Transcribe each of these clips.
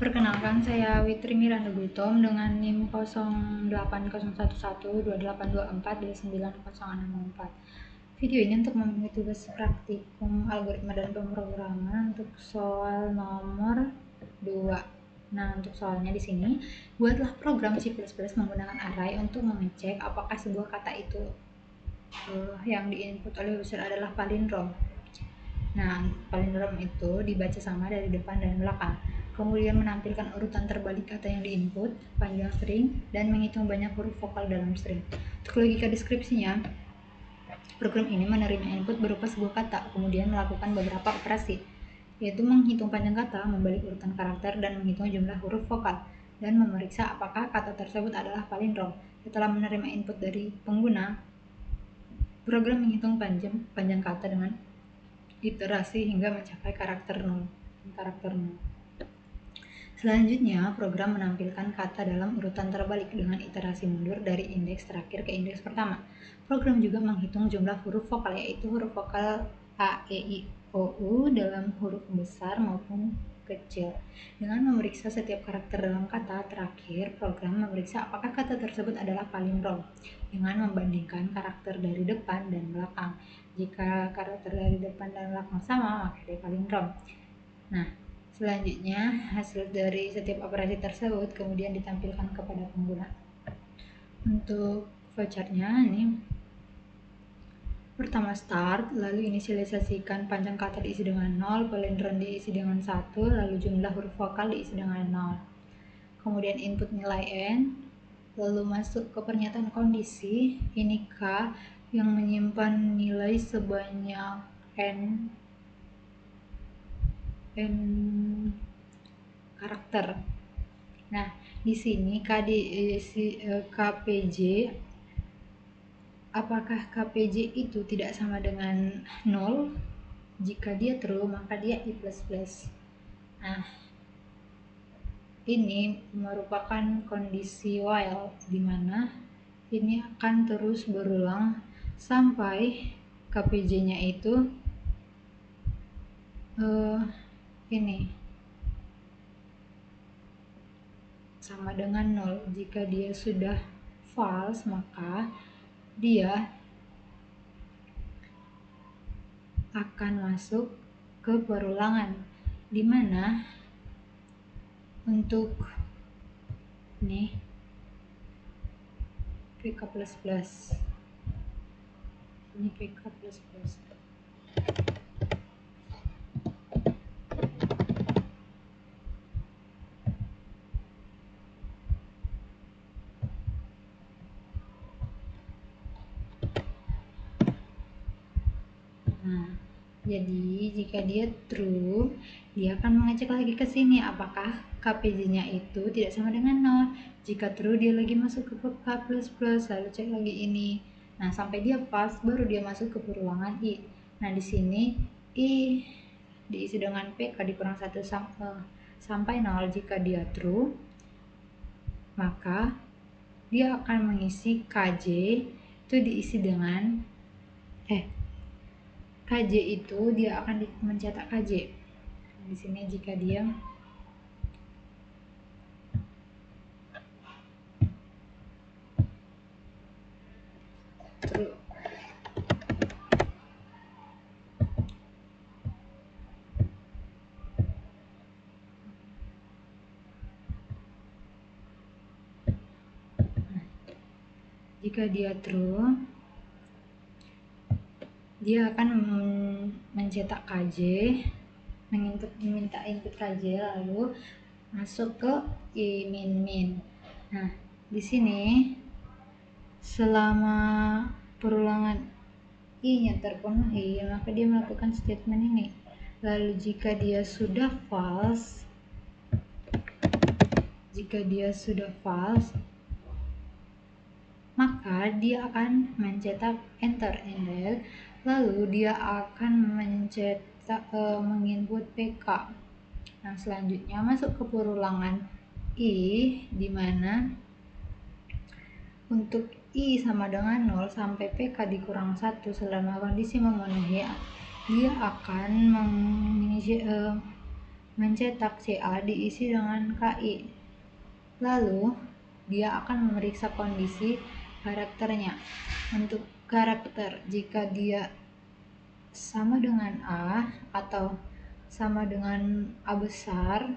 Perkenalkan, saya Witri Miranda Gutom dengan NIM 08011284290064. Video ini untuk memenuhi tugas praktikum algoritma dan pemrograman untuk soal nomor 2. Nah, untuk soalnya di sini, buatlah program C++ menggunakan array untuk mengecek apakah sebuah kata itu yang diinput oleh user adalah palindrom. Nah, palindrom itu dibaca sama dari depan dan belakang. Kemudian menampilkan urutan terbalik kata yang diinput, panjang string, dan menghitung banyak huruf vokal dalam string. Untuk logika deskripsinya, program ini menerima input berupa sebuah kata, kemudian melakukan beberapa operasi, yaitu menghitung panjang kata, membalik urutan karakter, dan menghitung jumlah huruf vokal, dan memeriksa apakah kata tersebut adalah palindrom. Setelah menerima input dari pengguna, program menghitung panjang kata dengan iterasi hingga mencapai karakter 0. Selanjutnya, program menampilkan kata dalam urutan terbalik dengan iterasi mundur dari indeks terakhir ke indeks pertama. Program juga menghitung jumlah huruf vokal, yaitu huruf vokal A, E, I, O, U dalam huruf besar maupun kecil. Dengan memeriksa setiap karakter dalam kata terakhir, program memeriksa apakah kata tersebut adalah palindrom dengan membandingkan karakter dari depan dan belakang. Jika karakter dari depan dan belakang sama, maka dia palindrom. Nah, selanjutnya hasil dari setiap operasi tersebut kemudian ditampilkan kepada pengguna. Untuk flowchartnya ini pertama start, lalu inisialisasikan panjang kata diisi dengan 0, palindrom diisi dengan 1, lalu jumlah huruf vokal diisi dengan 0. Kemudian input nilai n, lalu masuk ke pernyataan kondisi, ini k yang menyimpan nilai sebanyak n karakter. Nah, di sini KPJ, apakah KPJ itu tidak sama dengan 0? Jika dia true, maka dia I++. Nah, ini merupakan kondisi while, di mana ini akan terus berulang sampai KPJ-nya itu ini sama dengan 0. Jika dia sudah false, maka dia akan masuk ke perulangan, di mana untuk nih PK++, ini PK++. Nah, jadi jika dia true, dia akan mengecek lagi ke sini apakah KPJ-nya itu tidak sama dengan 0. Jika true, dia lagi masuk ke K++, lalu cek lagi ini. Nah, sampai dia false, baru dia masuk ke perulangan I. Nah, di sini I diisi dengan PK dikurang 1 sampai 0. Jika dia true, maka dia akan mengisi KJ itu diisi dengan KJ itu dia akan mencetak KJ. Di sini jika dia true. Jika dia true, dia akan mencetak KJ, meminta input KJ, lalu masuk ke I min. Nah, di sini selama perulangan I-nya terpenuhi, maka dia melakukan statement ini. Lalu jika dia sudah false, maka dia akan mencetak enter, lalu dia akan mencetak menginput PK. Nah, selanjutnya masuk ke perulangan I, di mana untuk I sama dengan 0 sampai PK dikurang 1 selama kondisi memenuhi, dia akan mencetak CA diisi dengan KI. Lalu dia akan memeriksa kondisi karakternya. Untuk karakter, jika dia sama dengan A atau sama dengan A besar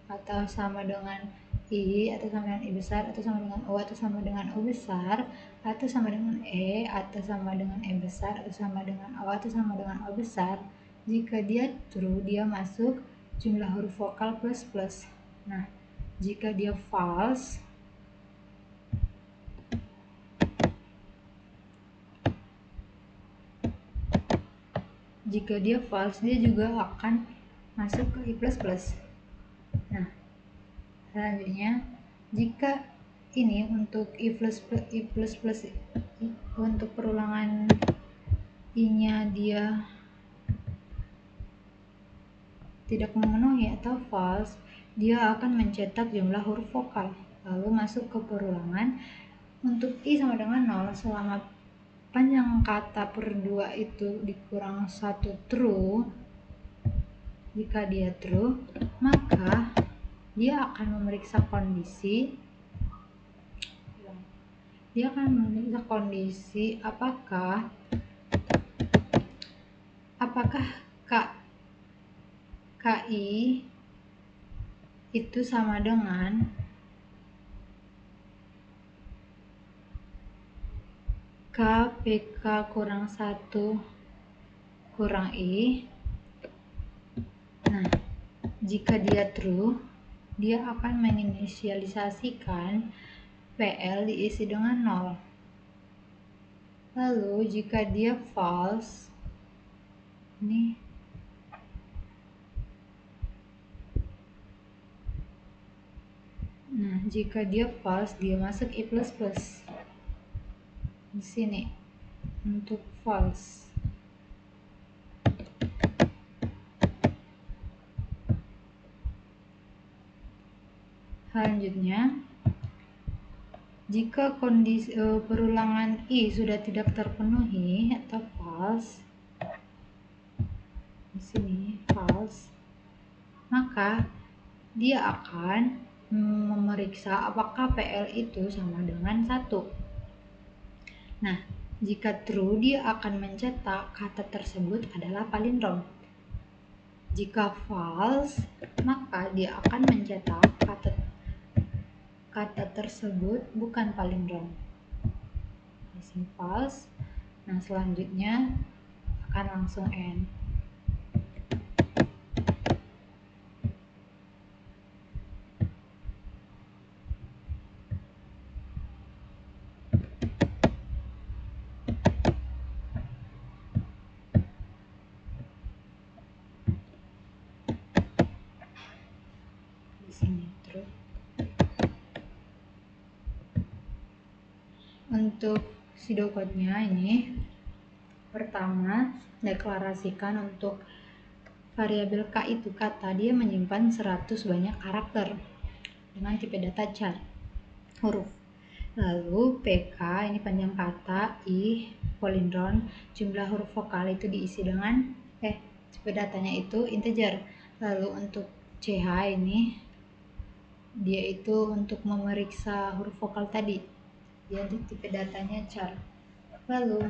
atau sama dengan I atau sama dengan I besar atau sama dengan O atau sama dengan O besar atau sama dengan E atau sama dengan E besar atau sama dengan O atau sama dengan O besar, jika dia true dia masuk jumlah huruf vokal plus plus. Nah, jika dia false dia juga akan masuk ke I plus plus. Nah, selanjutnya jika ini untuk I plus plus untuk perulangan I nya dia tidak memenuhi atau false, dia akan mencetak jumlah huruf vokal lalu masuk ke perulangan. Untuk I sama dengan 0 selama panjang kata per 2 itu dikurang 1 true. Jika dia true, maka dia akan memeriksa kondisi apakah KI itu sama dengan KPK kurang 1 kurang I. Nah, jika dia true, dia akan menginisialisasikan PL diisi dengan 0. Lalu jika dia false, jika dia false dia masuk I plus plus di sini untuk false. Selanjutnya, jika kondisi perulangan I sudah tidak terpenuhi atau false, di sini false, maka dia akan memeriksa apakah PL itu sama dengan 1. Nah, jika true dia akan mencetak kata tersebut adalah palindrom. Jika false, maka dia akan mencetak kata tersebut bukan palindrom. Di sini false. Nah, selanjutnya akan langsung end. Di sini true. Untuk pseudocode-nya ini, pertama deklarasikan untuk variabel K itu kata, dia menyimpan 100 banyak karakter dengan tipe data char huruf. Lalu PK ini panjang kata, I palindrom, jumlah huruf vokal itu diisi dengan tipe datanya itu integer. Lalu untuk CH ini dia itu untuk memeriksa huruf vokal tadi, dia tipe datanya char. Lalu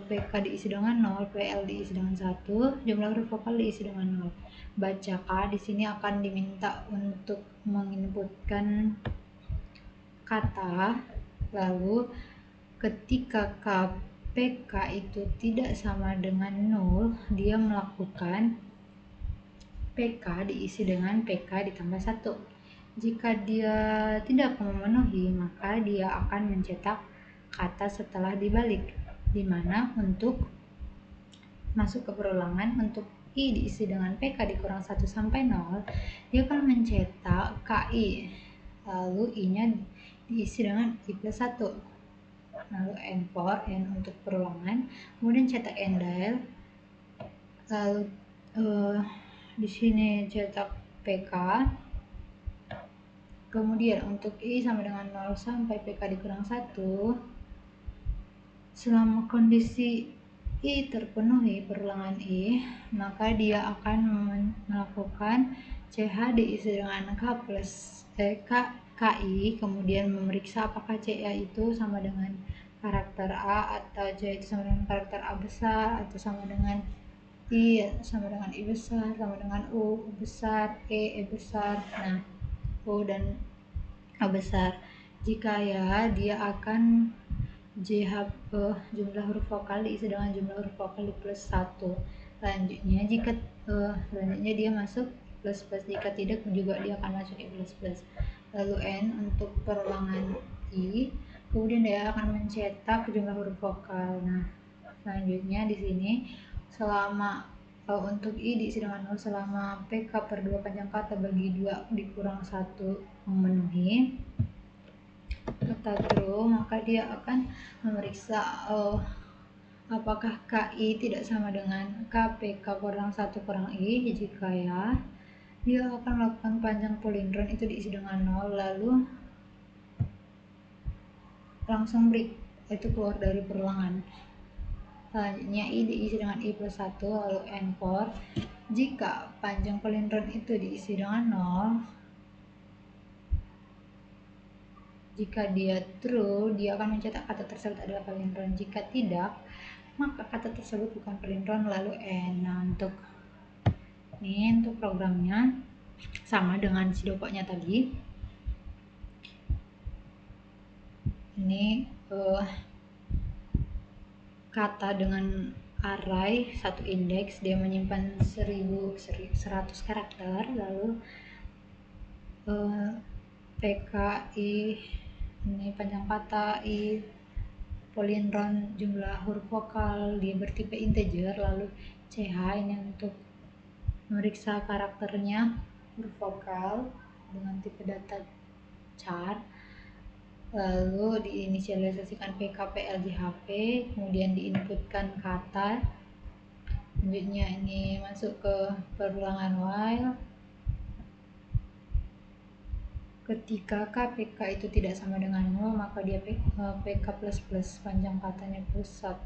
PK diisi dengan 0, PL diisi dengan 1, jumlah huruf vokal diisi dengan 0. Baca K di sini akan diminta untuk menginputkan kata. Lalu ketika KPK itu tidak sama dengan 0, dia melakukan PK diisi dengan PK ditambah 1. Jika dia tidak memenuhi, maka dia akan mencetak kata setelah dibalik, dimana untuk masuk ke perulangan untuk I diisi dengan PK dikurang 1 sampai 0, dia akan mencetak KI, lalu I nya diisi dengan I plus 1, lalu N4 N untuk perulangan, kemudian cetak endile, lalu di sini cetak PK, kemudian untuk I sama dengan 0 sampai PK dikurang 1, selama kondisi I terpenuhi perulangan I, maka dia akan melakukan CH diisi dengan KI, kemudian memeriksa apakah CA itu sama dengan karakter A, atau C itu sama dengan karakter A besar, atau sama dengan I, sama dengan I besar, sama dengan U besar, E besar. Nah, U dan A besar. Jika ya, dia akan jumlah huruf vokal diisi dengan jumlah huruf vokal di plus 1. Selanjutnya dia masuk plus plus, jika tidak juga dia akan masuk I plus plus. Lalu N untuk perulangan I, kemudian dia akan mencetak jumlah huruf vokal. Nah, selanjutnya di sini untuk I diisi dengan 0 selama PK per 2 panjang kata bagi 2 dikurang 1 memenuhi kata true, maka dia akan memeriksa apakah KI tidak sama dengan KPK kurang 1 kurang I. Jika ya, dia akan melakukan panjang polindron itu diisi dengan 0, lalu langsung break, itu keluar dari perulangan. Selanjutnya I diisi dengan I plus 1, lalu N for. Jika panjang polindron itu diisi dengan 0, jika dia true, dia akan mencetak kata tersebut adalah palindrom. Jika tidak, maka kata tersebut bukan palindrom, lalu N. Nah, untuk programnya sama dengan si dopoknya tadi. Ini kata dengan array 1 indeks, dia menyimpan 1100 karakter, lalu PKI ini panjang kata, I polindron jumlah huruf vokal, dia bertipe integer, lalu CH ini untuk memeriksa karakternya huruf vokal dengan tipe data char, lalu diinisialisasikan PK, PL, JHP, kemudian diinputkan kata. Selanjutnya ini masuk ke perulangan while. Ketika KPK itu tidak sama dengan 0, maka dia PK plus plus, panjang katanya plus 1.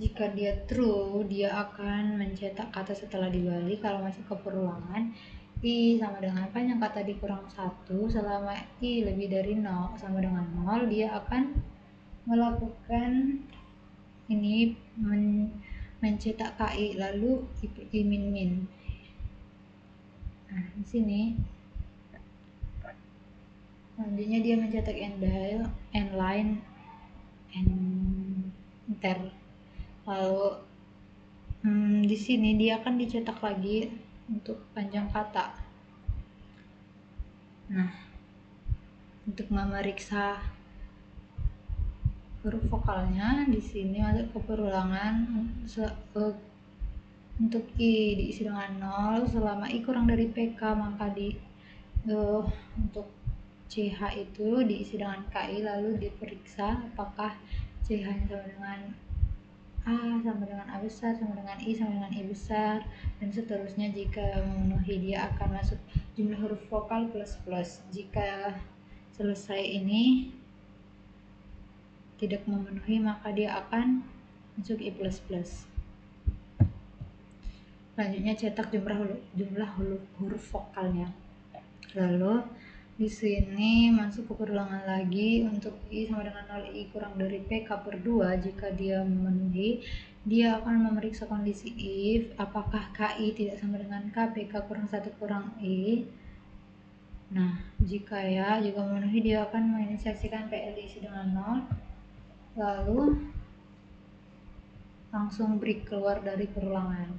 Jika dia true, dia akan mencetak kata setelah dibalik. Kalau masuk ke perulangan, I sama dengan panjang kata dikurang 1, selama I lebih dari 0 sama dengan 0, dia akan melakukan ini mencetak KI, lalu I min min. Nah, di sini selanjutnya dia mencetak end line, enter. Lalu di sini dia akan dicetak lagi untuk panjang kata. Nah, untuk memeriksa huruf vokalnya di sini masuk ke perulangan. Untuk I diisi dengan 0, selama I kurang dari PK, maka untuk CH itu diisi dengan KI, lalu diperiksa apakah CH sama dengan A, sama dengan A besar, sama dengan I, sama dengan I besar, dan seterusnya. Jika memenuhi, dia akan masuk jumlah huruf vokal plus plus. Jika selesai ini tidak memenuhi, maka dia akan masuk I plus plus. Selanjutnya cetak jumlah huruf vokalnya. Lalu di sini masuk ke perulangan lagi. Untuk I sama dengan 0, I kurang dari PK per 2. Jika dia memenuhi, dia akan memeriksa kondisi if apakah KI tidak sama dengan K, PK kurang 1 kurang I. Nah, jika ya juga memenuhi, dia akan menginisiasikan PL diisi dengan 0, lalu langsung break keluar dari perulangan.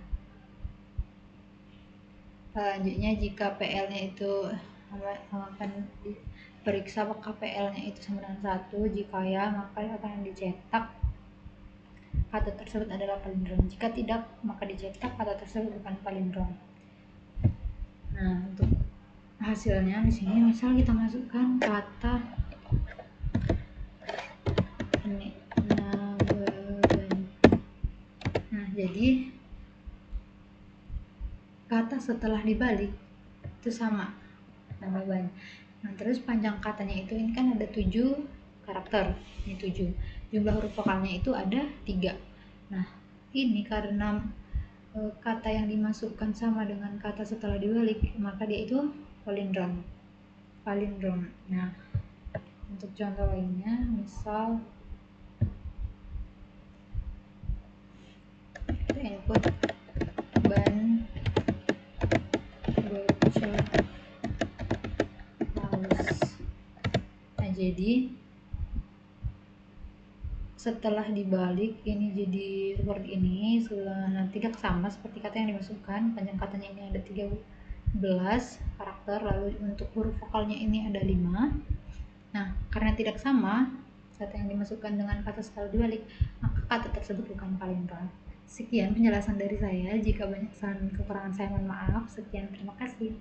Selanjutnya jika PL-nya itu akan diperiksa apakah PL-nya itu sama dengan 1. Jika ya, maka akan dicetak kata tersebut adalah palindrom. Jika tidak, maka dicetak kata tersebut bukan palindrom. Nah, untuk hasilnya di sini misal kita masukkan kata ini nababan. Nah, jadi kata setelah dibalik itu sama nababan. Nah, terus panjang katanya itu ini kan ada 7 karakter, ini 7. Jumlah huruf vokalnya itu ada 3. Nah, ini karena kata yang dimasukkan sama dengan kata setelah dibalik, maka dia itu palindrom. Nah, untuk contoh lainnya, misal kita input ban bocor halus. Nah, jadi setelah dibalik ini jadi seperti ini. Tidak sama seperti kata yang dimasukkan. Panjang katanya ini ada 13 karakter, lalu untuk huruf vokalnya ini ada 5. Nah, karena tidak sama kata yang dimasukkan dengan kata setelah dibalik, maka kata tersebut bukan palindrom. Sekian penjelasan dari saya. Jika banyak kesalahan kekurangan saya mohon maaf. Sekian, terima kasih.